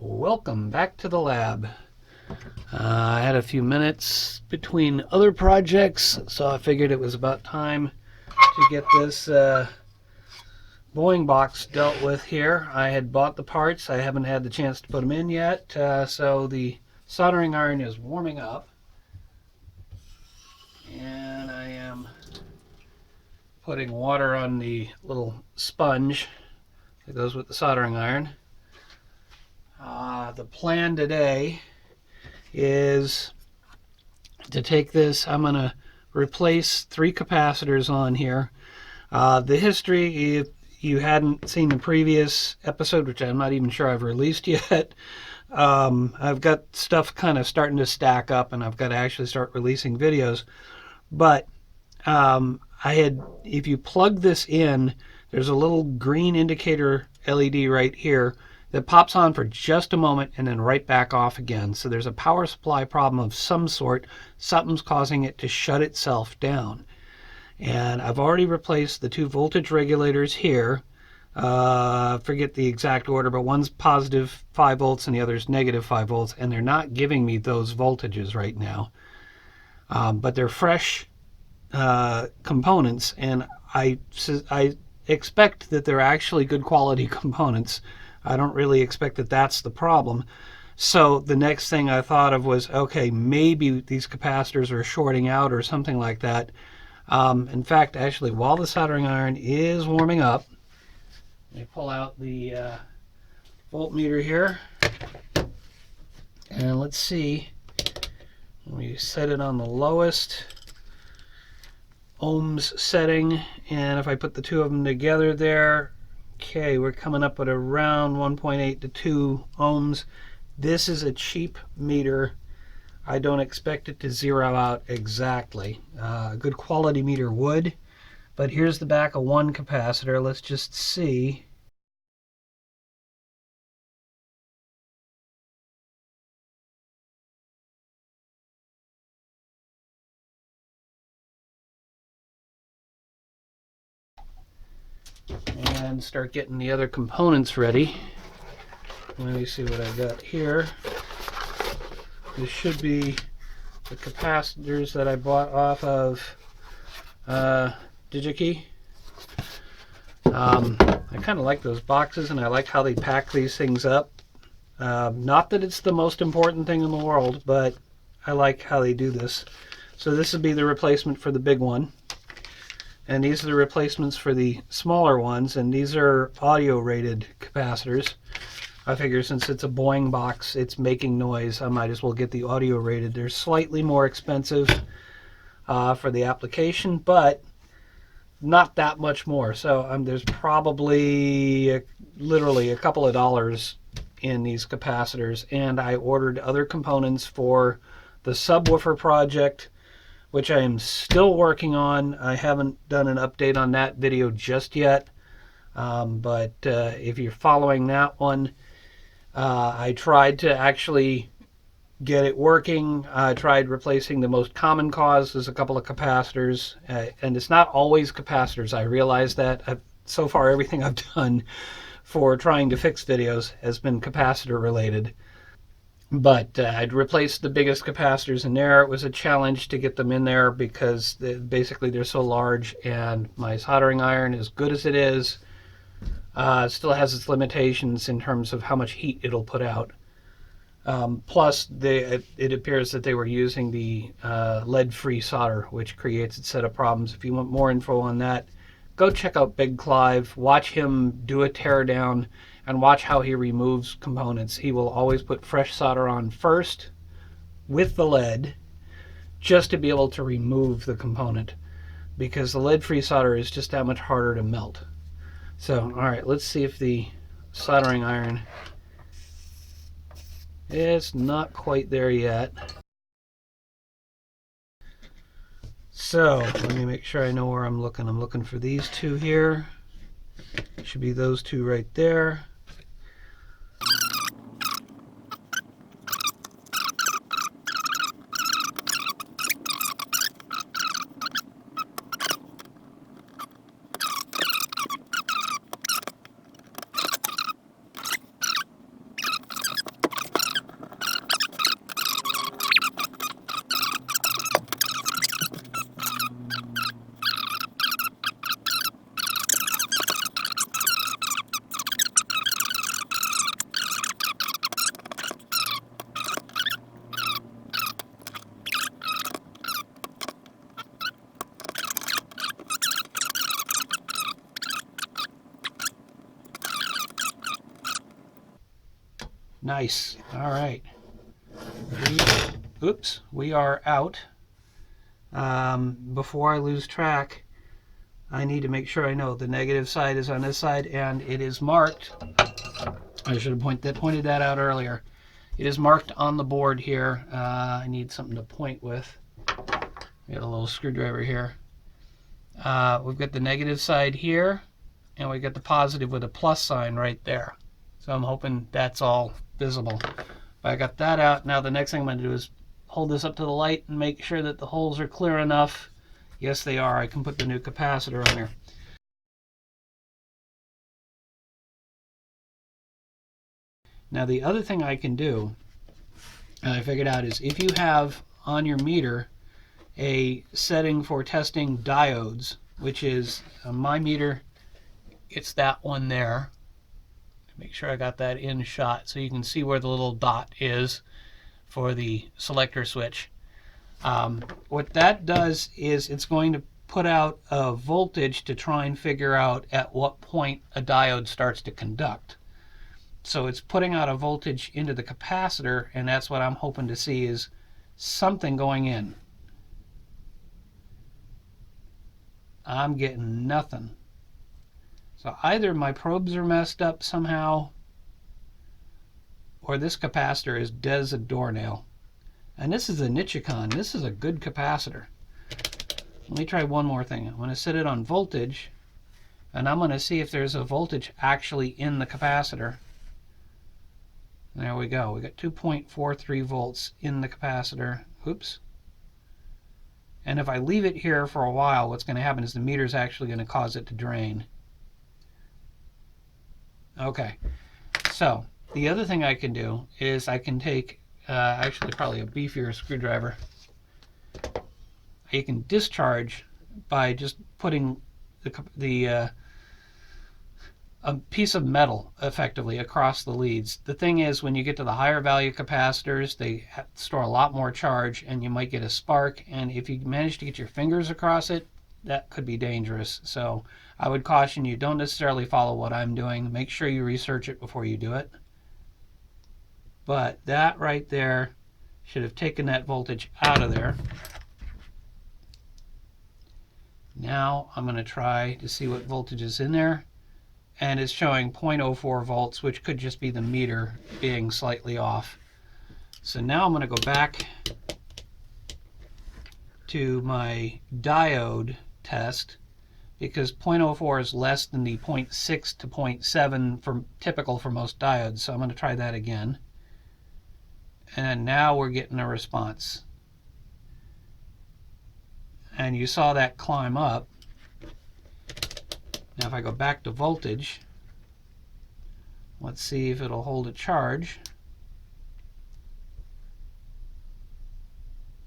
Welcome back to the lab. I had a few minutes between other projects, so I figured it was about time to get this Boing box dealt with here. I had bought the parts. I haven't had the chance to put them in yet, so the soldering iron is warming up. And I am putting water on the little sponge that goes with the soldering iron. The plan today is to take this. I'm going to replace 3 capacitors on here. The history, if you hadn't seen the previous episode, which I'm not even sure I've released yet, I've got stuff kind of starting to stack up and I've got to actually start releasing videos. But if you plug this in, there's a little green indicator LED right here that pops on for just a moment and then right back off again. So there's a power supply problem of some sort. Something's causing it to shut itself down. And I've already replaced the 2 voltage regulators here. Forget the exact order, but one's positive 5 volts and the other's negative 5 volts, and they're not giving me those voltages right now. But they're fresh components, and I expect that they're actually good quality components. I don't really expect that that's the problem. So the next thing I thought of was, okay, maybe these capacitors are shorting out or something like that. In fact, actually, while the soldering iron is warming up, let me pull out the voltmeter here, and let's see. We set it on the lowest ohms setting, and if I put the 2 of them together there, okay, we're coming up at around 1.8 to 2 ohms. This is a cheap meter. I don't expect it to zero out exactly. A good quality meter would, but here's the back of one capacitor. Let's just see. And start getting the other components ready. Let me see what I got here. This should be the capacitors that I bought off of DigiKey. I kind of like those boxes, and I like how they pack these things up. Not that it's the most important thing in the world, but I like how they do this. So this would be the replacement for the big one. And these are the replacements for the smaller ones, and these are audio rated capacitors. I figure since it's a Boing box, it's making noise, I might as well get the audio rated. They're slightly more expensive for the application, but not that much more. So there's probably literally a couple of dollars in these capacitors, and I ordered other components for the subwoofer project, which I am still working on. I haven't done an update on that video just yet, but if you're following that one, I tried to actually get it working. I tried replacing the most common cause is a couple of capacitors, and it's not always capacitors. I realize that. So far, everything I've done for trying to fix videos has been capacitor related. But I'd replaced the biggest capacitors in there. It was a challenge to get them in there because basically they're so large, and my soldering iron, as good as it is, still has its limitations in terms of how much heat it'll put out. Plus, it appears that they were using the lead-free solder, which creates a set of problems. If you want more info on that, go check out Big Clive. Watch him do a teardown and watch how he removes components. He will always put fresh solder on first with the lead just to be able to remove the component, because the lead-free solder is just that much harder to melt. So, all right, let's see if the soldering iron is not quite there yet. So, let me make sure I know where I'm looking. I'm looking for these 2 here. Should be those 2 right there. Nice. All right. We are out. Before I lose track, I need to make sure I know the negative side is on this side, and it is marked. I should have pointed that out earlier. It is marked on the board here. I need something to point with. We got a little screwdriver here. We've got the negative side here, and we got the positive with a plus sign right there. So I'm hoping that's all visible. But I got that out. Now the next thing I'm going to do is hold this up to the light and make sure that the holes are clear enough. Yes, they are. I can put the new capacitor on here. Now the other thing I can do, and I figured out, is if you have on your meter a setting for testing diodes, which is on my meter, it's that one there. Make sure I got that in shot so you can see where the little dot is for the selector switch. What that does is it's going to put out a voltage to try and figure out at what point a diode starts to conduct. So it's putting out a voltage into the capacitor, and that's what I'm hoping to see is something going in. I'm getting nothing. So either my probes are messed up somehow, or this capacitor is dead as a doornail. And this is a Nichicon. This is a good capacitor. Let me try one more thing. I'm going to set it on voltage, and I'm going to see if there's a voltage actually in the capacitor. There we go. We got 2.43 volts in the capacitor. Oops. And if I leave it here for a while, what's going to happen is the meter is actually going to cause it to drain. Okay. So the other thing I can do is I can take actually probably a beefier screwdriver. You can discharge by just putting a piece of metal effectively across the leads. The thing is, when you get to the higher value capacitors, they store a lot more charge and you might get a spark, and if you manage to get your fingers across it, that could be dangerous. So I would caution you, don't necessarily follow what I'm doing. Make sure you research it before you do it. But that right there should have taken that voltage out of there. Now I'm going to try to see what voltage is in there, and it's showing 0.04 volts, which could just be the meter being slightly off. So now I'm going to go back to my diode test, because 0.04 is less than the 0.6 to 0.7 typical for most diodes. So I'm going to try that again. And now we're getting a response. And you saw that climb up. Now if I go back to voltage, let's see if it'll hold a charge.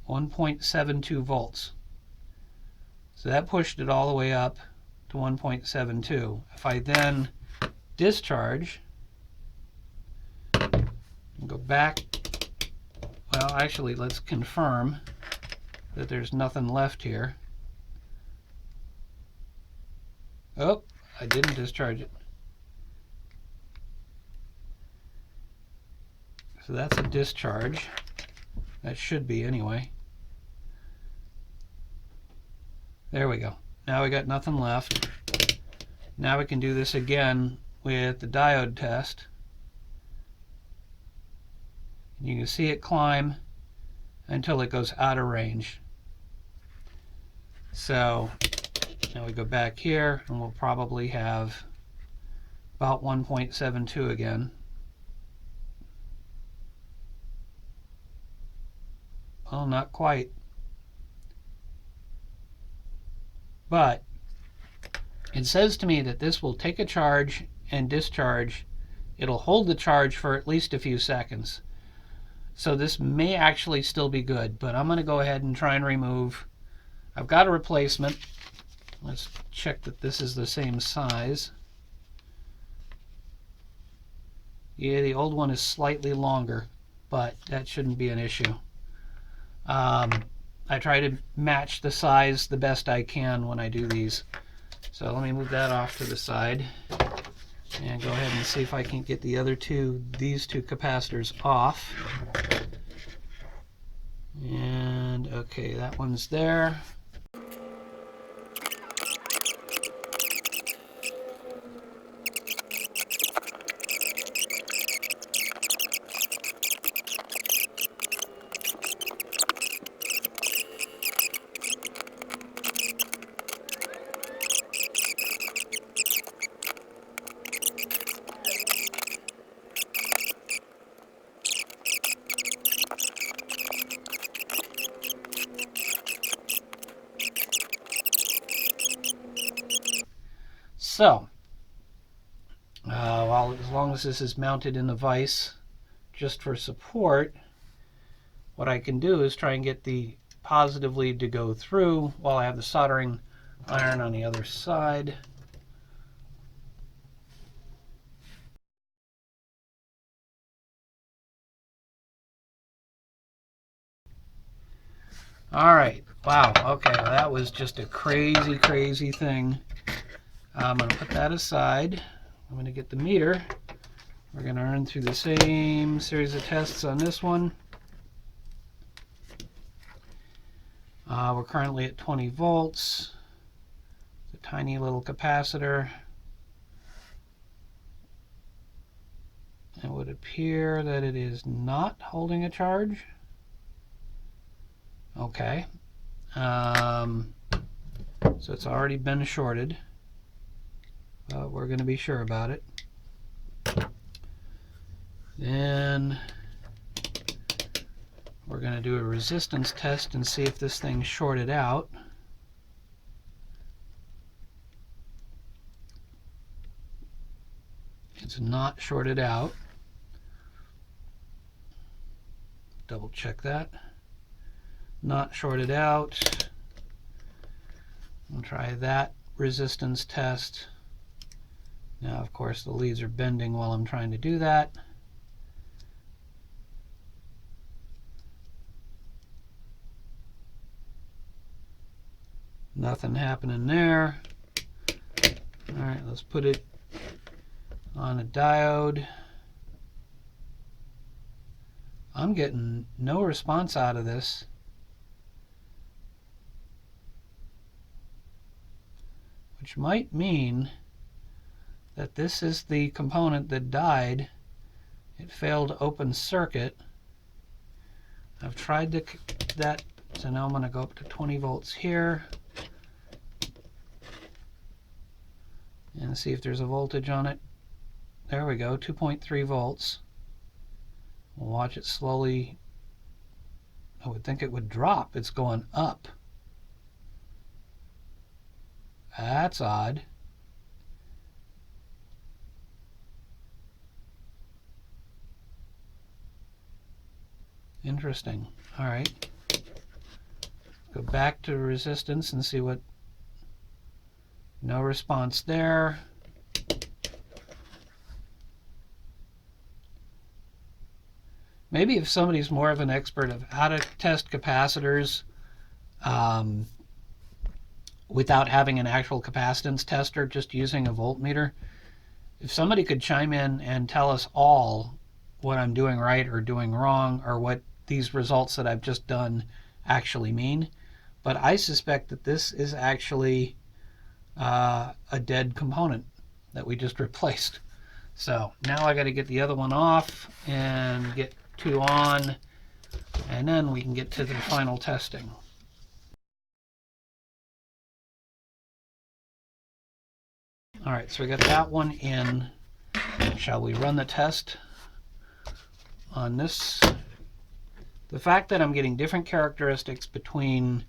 1.72 volts. So that pushed it all the way up to 1.72. If I then discharge and go back, well, actually, let's confirm that there's nothing left here. Oh, I didn't discharge it. So that's a discharge. That should be anyway. There we go. Now we got nothing left. Now we can do this again with the diode test. You can see it climb until it goes out of range. So now we go back here and we'll probably have about 1.72 again. Well, not quite. But it says to me that this will take a charge and discharge. It'll hold the charge for at least a few seconds. So this may actually still be good, but I'm going to go ahead and try and remove. I've got a replacement. Let's check that this is the same size. Yeah, the old one is slightly longer, but that shouldn't be an issue. I try to match the size the best I can when I do these. So let me move that off to the side. And go ahead and see if I can get these two capacitors off. And okay, that one's there. So, as long as this is mounted in the vise just for support, what I can do is try and get the positive lead to go through while I have the soldering iron on the other side. All right, wow, okay, well, that was just a crazy, crazy thing. I'm going to put that aside. I'm going to get the meter. We're going to run through the same series of tests on this one. We're currently at 20 volts. It's a tiny little capacitor. It would appear that it is not holding a charge. Okay. So it's already been shorted. But we're going to be sure about it. Then we're going to do a resistance test and see if this thing's shorted out. It's not shorted out. Double check that. Not shorted out. We'll try that resistance test. Now, of course, the leads are bending while I'm trying to do that. Nothing happening there. All right, let's put it on a diode. I'm getting no response out of this. Which might mean that this is the component that died. It failed to open circuit. I've tried that, so now I'm going to go up to 20 volts here and see if there's a voltage on it. There we go, 2.3 volts. We'll watch it slowly. I would think it would drop. It's going up. That's odd. Interesting. All right. Go back to resistance and see what. No response there. Maybe if somebody's more of an expert of how to test capacitors without having an actual capacitance tester, just using a voltmeter, if somebody could chime in and tell us all what I'm doing right or doing wrong, or what these results that I've just done actually mean. But I suspect that this is actually a dead component that we just replaced. So now I got to get the other one off and get two on, and then we can get to the final testing. All right, so we got that one in. Shall we run the test on this? The fact that I'm getting different characteristics between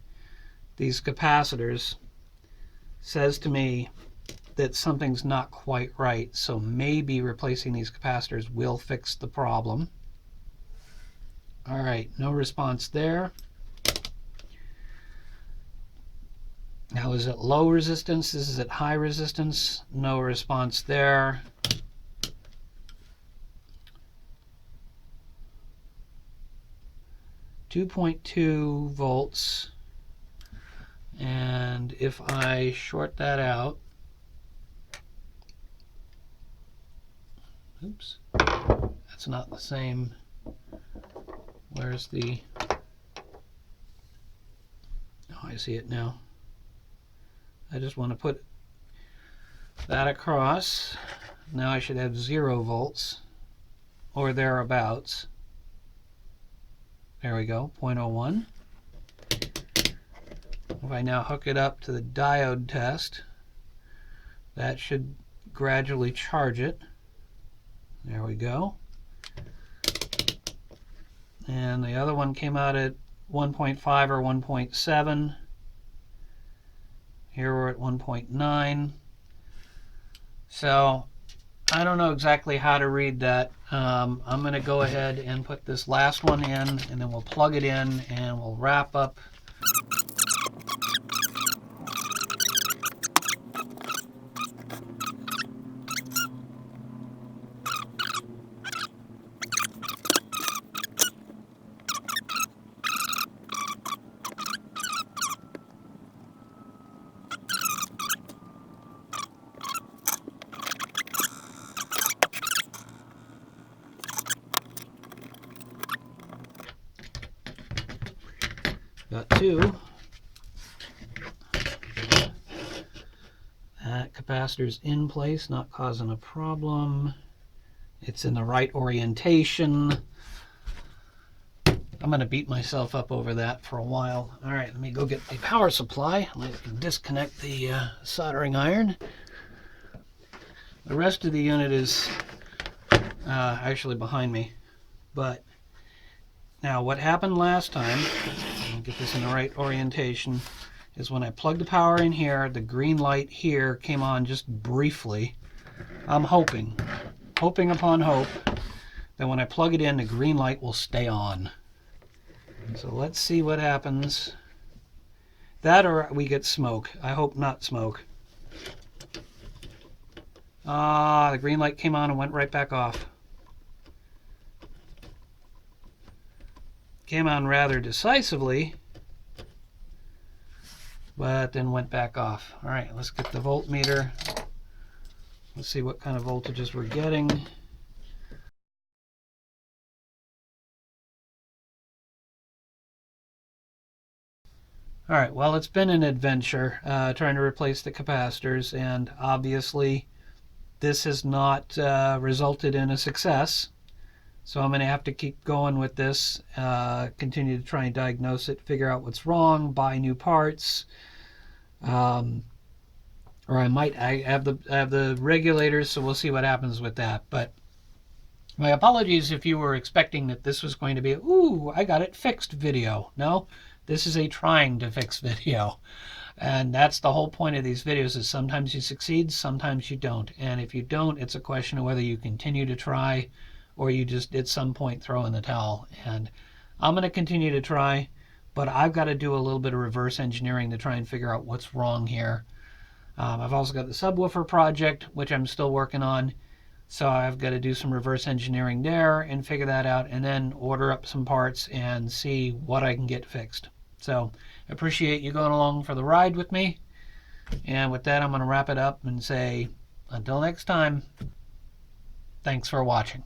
these capacitors says to me that something's not quite right, so maybe replacing these capacitors will fix the problem. All right, no response there. Now, is it low resistance? This is at high resistance. No response there. .2 volts. And if I short that out, Oops. That's not the same. Where's the... Oh, I see it now. I just want to put that across. Now I should have 0 volts or thereabouts. There we go, 0.01. If I now hook it up to the diode test, that should gradually charge it. There we go. And the other one came out at 1.5 or 1.7. Here we're at 1.9. So I don't know exactly how to read that. I'm going to go ahead and put this last one in, and then we'll plug it in and we'll wrap up. Got 2. That capacitor's in place, not causing a problem. It's in the right orientation. I'm going to beat myself up over that for a while. All right, let me go get the power supply. I can disconnect the soldering iron. The rest of the unit is actually behind me. But now what happened last time, let me get this in the right orientation, is when I plugged the power in here, the green light here came on just briefly. I'm hoping upon hope that when I plug it in, the green light will stay on. So let's see what happens. That or we get smoke. I hope not smoke. The green light came on and went right back off. Came on rather decisively, but then went back off. All right, let's get the voltmeter. Let's see what kind of voltages we're getting. All right, well, it's been an adventure trying to replace the capacitors, and obviously this has not resulted in a success. So I'm going to have to keep going with this, continue to try and diagnose it, figure out what's wrong, buy new parts, or I might have the regulators, so we'll see what happens with that. But my apologies if you were expecting that this was going to be a, ooh, I got it fixed video. No, this is a trying to fix video. And that's the whole point of these videos, is sometimes you succeed, sometimes you don't. And if you don't, it's a question of whether you continue to try or you just at some point throw in the towel. And I'm going to continue to try, but I've got to do a little bit of reverse engineering to try and figure out what's wrong here. I've also got the subwoofer project, which I'm still working on. So I've got to do some reverse engineering there and figure that out, and then order up some parts and see what I can get fixed. So I appreciate you going along for the ride with me. And with that, I'm going to wrap it up and say, until next time, thanks for watching.